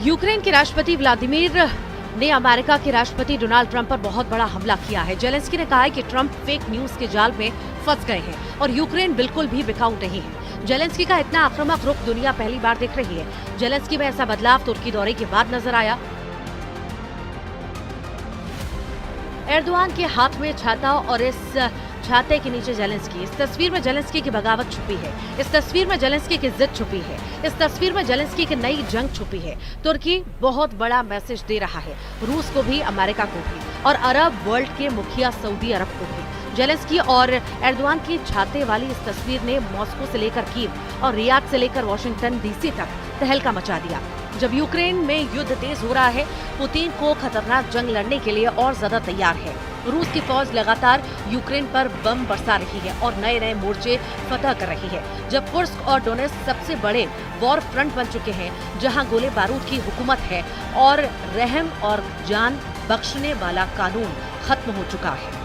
Ukraine के राष्ट्रपति Vladimir ने अमेरिका के राष्ट्रपति डोनाल्ड ट्रंप पर बहुत बड़ा हमला किया है। जेलेंस्की ने कहा है कि ट्रंप फेक न्यूज के जाल में फंस गए हैं और यूक्रेन बिल्कुल भी बिकाऊ नहीं है। जेलेंस्की का इतना आक्रामक रुख दुनिया पहली बार देख रही है। जेलेंस्की में ऐसा बदलाव तुर्की दौरे के बाद नजर आया। एर्दोआन के हाथ में छाता और इस छाते के नीचे जेलेंस्की। इस तस्वीर में जेलेंस्की की बगावत छुपी है। इस तस्वीर में जेलेंस्की की जिद छुपी है। इस तस्वीर में जेलेंस्की की नई जंग छुपी है। तुर्की बहुत बड़ा मैसेज दे रहा है, रूस को भी, अमेरिका को भी और अरब वर्ल्ड के मुखिया सऊदी अरब को भी। जेलेंस्की और एर्दोआन की छाते वाली इस तस्वीर ने मॉस्को से लेकर कीव और रियाद से लेकर वॉशिंगटन डीसी तक तहलका मचा दिया। जब यूक्रेन में युद्ध तेज हो रहा है, पुतिन को खतरनाक जंग लड़ने के लिए और ज्यादा तैयार है। रूस की फौज लगातार यूक्रेन पर बम बरसा रही है और नए नए मोर्चे फतह कर रही है। जब कुर्स्क और डोनेट्स्क सबसे बड़े वॉर फ्रंट बन चुके हैं, जहां गोले बारूद की हुकूमत है और रहम और जान बख्शने वाला कानून खत्म हो चुका है।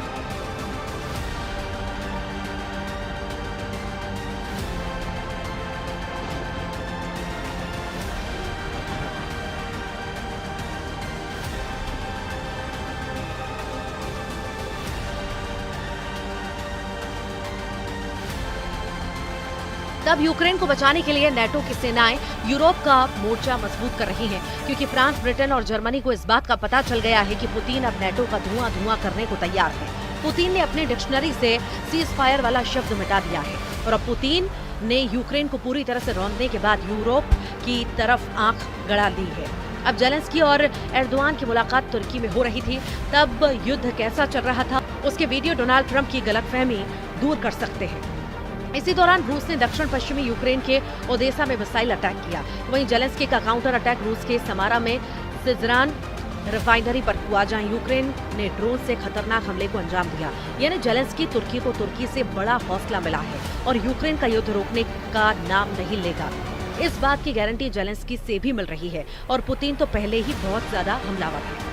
तब यूक्रेन को बचाने के लिए नेटो की सेनाएं यूरोप का मोर्चा मजबूत कर रही हैं, क्योंकि फ्रांस, ब्रिटेन और जर्मनी को इस बात का पता चल गया है कि पुतिन अब नेटो का धुआं धुआं करने को तैयार है। पुतिन ने अपनी डिक्शनरी से सीज फायर वाला शब्द मिटा दिया है और अब पुतिन ने यूक्रेन को पूरी तरह से रौंदने के बाद यूरोप की तरफ आंख गड़ा ली है। अब जेलेंस्की और एर्दोआन की मुलाकात तुर्की में हो रही थी, तब युद्ध कैसा चल रहा था उसके वीडियो डोनाल्ड ट्रंप की गलतफहमी दूर कर सकते हैं। इसी दौरान रूस ने दक्षिण पश्चिमी यूक्रेन के ओदेसा में मिसाइल अटैक किया। वहीं जेलेंस्की का काउंटर अटैक रूस के समारा में सिजरान रिफाइनरी पर हुआ, जहां यूक्रेन ने ड्रोन से खतरनाक हमले को अंजाम दिया। यानी जेलेंस्की तुर्की को तुर्की से बड़ा हौसला मिला है और यूक्रेन का युद्ध रोकने का नाम नहीं लेगा। इस बात की गारंटी जेलेंस्की से भी मिल रही है और पुतिन तो पहले ही बहुत ज्यादा हमलावर है।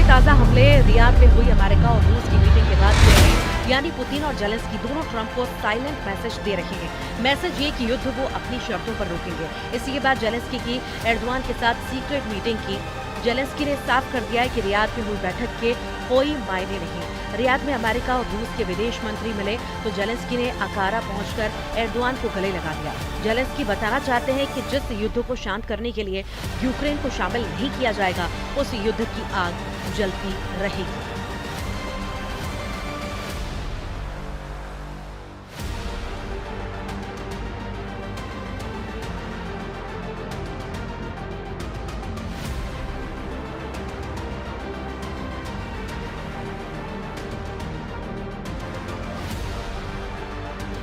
ताजा हमले रियाद में हुई अमेरिका और रूस की मीटिंग के बाद हुए हैं। यानी पुतिन और जेलेंस्की दोनों ट्रंप को साइलेंट मैसेज दे रहे हैं। मैसेज ये कि युद्ध वो अपनी शर्तों पर रोकेंगे। इसी के बाद जेलेंस्की की एर्दोआन के साथ सीक्रेट मीटिंग की। जेलेंस्की ने साफ कर दिया है कि रियाद में हुई बैठक के कोई मायने नहीं। रियाद में अमेरिका और रूस के विदेश मंत्री मिले तो जेलेंस्की ने अकारा पहुंचकर एर्दोआन को गले लगा दिया। जेलेंस्की बताना चाहते हैं कि जिस युद्ध को शांत करने के लिए यूक्रेन को शामिल नहीं किया जाएगा, उस युद्ध की आग जलती रहेगी।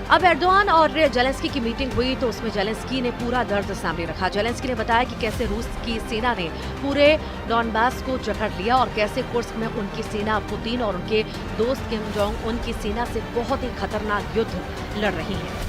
अब एर्दोआन और जेलेंस्की की मीटिंग हुई तो उसमें जेलेंस्की ने पूरा दर्द सामने रखा। जेलेंस्की ने बताया कि कैसे रूस की सेना ने पूरे डॉनबास को जकड़ लिया और कैसे कुर्स्क में उनकी सेना पुतिन और उनके दोस्त किम जोंग उन की सेना से बहुत ही खतरनाक युद्ध लड़ रही है।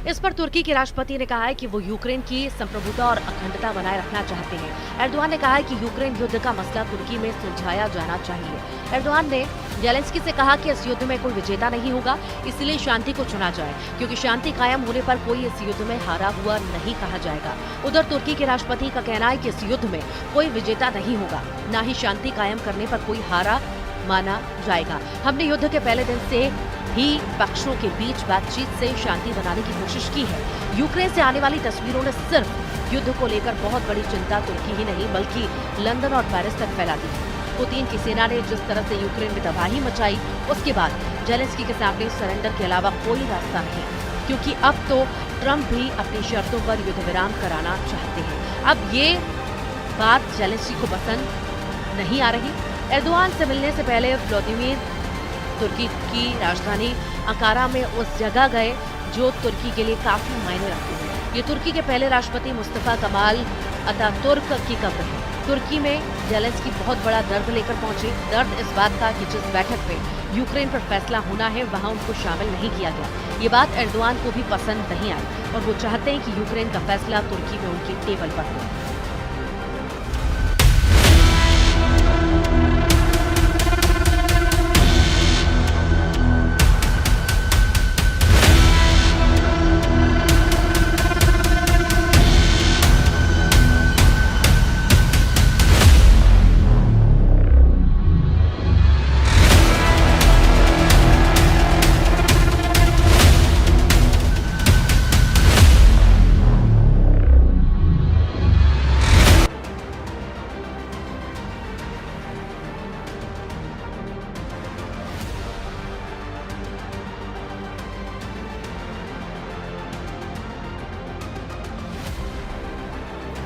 इस पर तुर्की के राष्ट्रपति ने कहा है कि वो यूक्रेन की संप्रभुता और अखंडता बनाए रखना चाहते हैं। एर्दोआन ने कहा है कि यूक्रेन युद्ध का मसला तुर्की में सुलझाया जाना चाहिए। एर्दोआन ने जेलेंस्की से कहा कि इस युद्ध में कोई विजेता नहीं होगा, इसलिए शांति को चुना जाए, क्योंकि शांति कायम होने पर कोई इस युद्ध में हारा हुआ नहीं कहा जाएगा। उधर तुर्की के राष्ट्रपति का कहना है कि इस युद्ध में कोई विजेता नहीं होगा, न ही शांति कायम करने पर कोई हारा माना जाएगा। हमने युद्ध के पहले दिन से ही पक्षों के बीच बातचीत से शांति बनाने की कोशिश की है। यूक्रेन से आने वाली तस्वीरों ने सिर्फ युद्ध को लेकर बहुत बड़ी चिंता तुर्की ही नहीं बल्कि लंदन और पेरिस तक फैला दी। पुतिन की सेना ने जिस तरह से यूक्रेन में तबाही मचाई, उसके बाद जेलेंस्की के सामने सरेंडर के अलावा कोई रास्ता नहीं, क्योंकि अब तो ट्रंप भी अपनी शर्तों पर युद्ध विराम कराना चाहते हैं। अब ये बात जेलेंस्की को पसंद नहीं आ रही। एर्दोआन से मिलने से पहले व्लादिमीर तुर्की की राजधानी अंकारा में उस जगह गए जो तुर्की के लिए काफी मायने रखती है। ये तुर्की के पहले राष्ट्रपति मुस्तफा कमाल अतातुर्क की कब्र है। तुर्की में जेलेंस्की बहुत बड़ा दर्द लेकर पहुंचे। दर्द इस बात का कि जिस बैठक में यूक्रेन पर फैसला होना है वहां उनको शामिल नहीं किया गया। ये बात एर्दोआन को भी पसंद नहीं आई और वो चाहते हैं कि यूक्रेन का फैसला तुर्की में उनकी टेबल पर हो।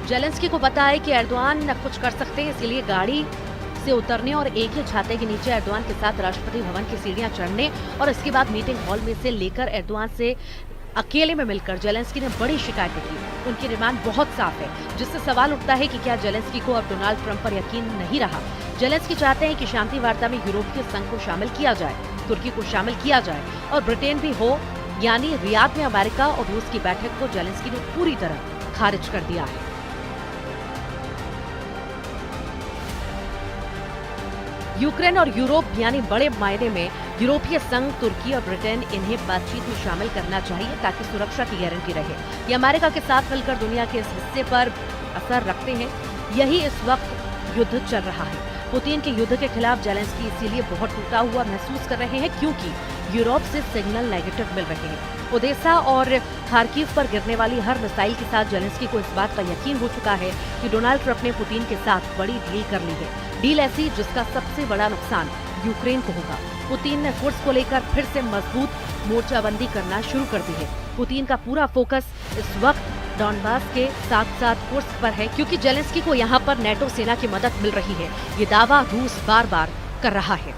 जेलेंस्की को पता है कि एर्दोआन न कुछ कर सकते हैं, इसलिए गाड़ी से उतरने और एक ही छाते के नीचे एर्दोआन के साथ राष्ट्रपति भवन की सीढ़ियां चढ़ने और इसके बाद मीटिंग हॉल में से लेकर एर्दोआन से अकेले में मिलकर जेलेंस्की ने बड़ी शिकायतें की। उनकी डिमांड बहुत साफ है, जिससे सवाल उठता है कि क्या जेलेंस्की को अब डोनाल्ड ट्रंप पर यकीन नहीं रहा। जेलेंस्की चाहते हैं कि शांति वार्ता में यूरोपीय संघ को शामिल किया जाए, तुर्की को शामिल किया जाए और ब्रिटेन भी हो, यानी रियाद में अमेरिका और रूस की बैठक को जेलेंस्की ने पूरी तरह खारिज कर दिया है। यूक्रेन और यूरोप यानी बड़े मायने में यूरोपीय संघ, तुर्की और ब्रिटेन इन्हें बातचीत में शामिल करना चाहिए ताकि सुरक्षा की गारंटी रहे। ये अमेरिका के साथ मिलकर दुनिया के इस हिस्से पर असर रखते हैं। यही इस वक्त युद्ध चल रहा है। पुतिन के युद्ध के खिलाफ जेलेंस्की इसीलिए बहुत टूटा हुआ महसूस कर रहे हैं क्योंकि यूरोप से सिग्नल नेगेटिव मिल रहे हैं। ओदेसा और खार्किव पर गिरने वाली हर मिसाइल के साथ जेलेंस्की को इस बात का यकीन हो चुका है कि डोनाल्ड ट्रंप ने पुतिन के साथ बड़ी डील कर ली है। डील ऐसी जिसका सबसे बड़ा नुकसान यूक्रेन को होगा। पुतिन ने कुर्स को लेकर फिर से मजबूत मोर्चाबंदी करना शुरू कर दी है। पुतिन का पूरा फोकस इस वक्त डॉनबास के साथ साथ कुर्स पर है क्योंकि जेलेंस्की को यहाँ पर नेटो सेना की मदद मिल रही है। ये दावा रूस बार बार कर रहा है।